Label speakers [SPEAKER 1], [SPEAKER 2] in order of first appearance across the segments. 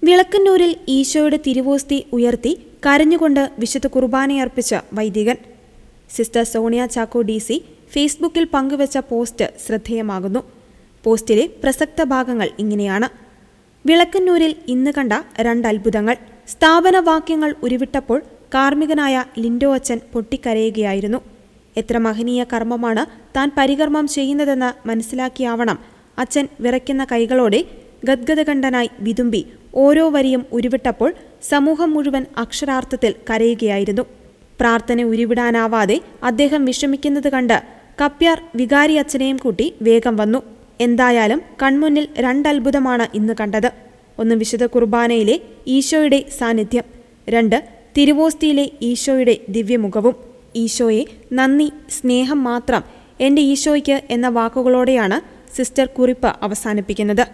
[SPEAKER 1] വിളക്കന്നൂരിൽ ഈശോയുടെ തിരുവോസ്തി ഉയർത്തി കരഞ്ഞുകൊണ്ട് വിശുദ്ധ കുർബാനയർപ്പിച്ച വൈദികൻ. സിസ്റ്റർ സോണിയ ചാക്കോ DC ഫേസ്ബുക്കിൽ പങ്കുവച്ച പോസ്റ്റ് ശ്രദ്ധേയമാകുന്നു. പോസ്റ്റിലെ പ്രസക്ത ഭാഗങ്ങൾ ഇങ്ങനെയാണ്. വിളക്കന്നൂരിൽ ഇന്ന് കണ്ട രണ്ടത്ഭുതങ്ങൾ. സ്ഥാപനവാക്യങ്ങൾ ഉരുവിട്ടപ്പോൾ കാർമ്മികനായ ലിൻഡോ അച്ഛൻ പൊട്ടിക്കരയുകയായിരുന്നു. എത്ര മഹനീയ കർമ്മമാണ് താൻ പരികർമ്മം ചെയ്യുന്നതെന്ന് മനസ്സിലാക്കിയാവണം അച്ഛൻ വിറയ്ക്കുന്ന കൈകളോടെ ഗദ്ഗദകണ്ഠനായി വിതുമ്പി ഓരോ വരിയും ഉരുവിട്ടപ്പോൾ സമൂഹം മുഴുവൻ അക്ഷരാർത്ഥത്തിൽ കരയുകയായിരുന്നു. പ്രാർത്ഥന ഉരുവിടാനാവാതെ അദ്ദേഹം വിഷമിക്കുന്നത് കണ്ട് കപ്യാർ വികാരി അച്ഛനെയും കൂട്ടി വേഗം വന്നു. എന്തായാലും കൺമുന്നിൽ രണ്ടത്ഭുതമാണ് ഇന്ന് കണ്ടത്. ഒന്ന്, വിശുദ്ധ കുർബാനയിലെ ഈശോയുടെ സാന്നിധ്യം. 2, തിരുവോസ്തിയിലെ ഈശോയുടെ ദിവ്യമുഖവും. ഈശോയെ നന്ദി, സ്നേഹം മാത്രം എൻ്റെ ഈശോയ്ക്ക് എന്ന വാക്കുകളോടെയാണ് സിസ്റ്റർ കുറിപ്പ് അവസാനിപ്പിക്കുന്നത്.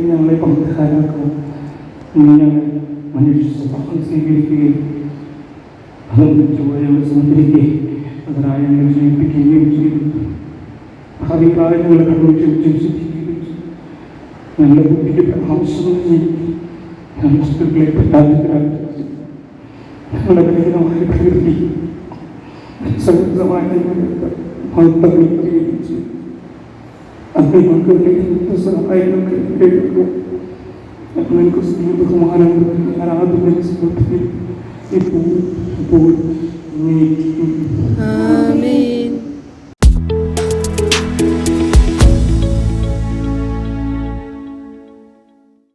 [SPEAKER 2] ഞങ്ങളെ പങ്കുകാരാക്കും, ഞങ്ങൾ മനുഷ്യ സ്വഭാവം സ്വീകരിക്കുകയും അതൊന്നും ഞങ്ങൾ സമുദ്രിക്കുകയും അതിനായി ഞങ്ങൾ ജീവിപ്പിക്കുകയും ചെയ്തു. ഭാവിക്കാലം ഞങ്ങളെ കണ്ടുപിടിച്ച് ഞങ്ങളുടെ കുട്ടിക്ക് പ്രഭാവം ഞങ്ങളുടെ സ്ത്രീകളെ പറ്റാതിരാക്കി ഞങ്ങളുടെ ബലഹീനമായ പ്രകൃതി സമൃദ്ധമായ മഹത്വീകരിച്ച് അഗ്നിമക്കളുടെ സഹായങ്ങൾക്ക് ഞങ്ങൾക്ക് ബഹുമാനം ആരാധന ഇപ്പോൾ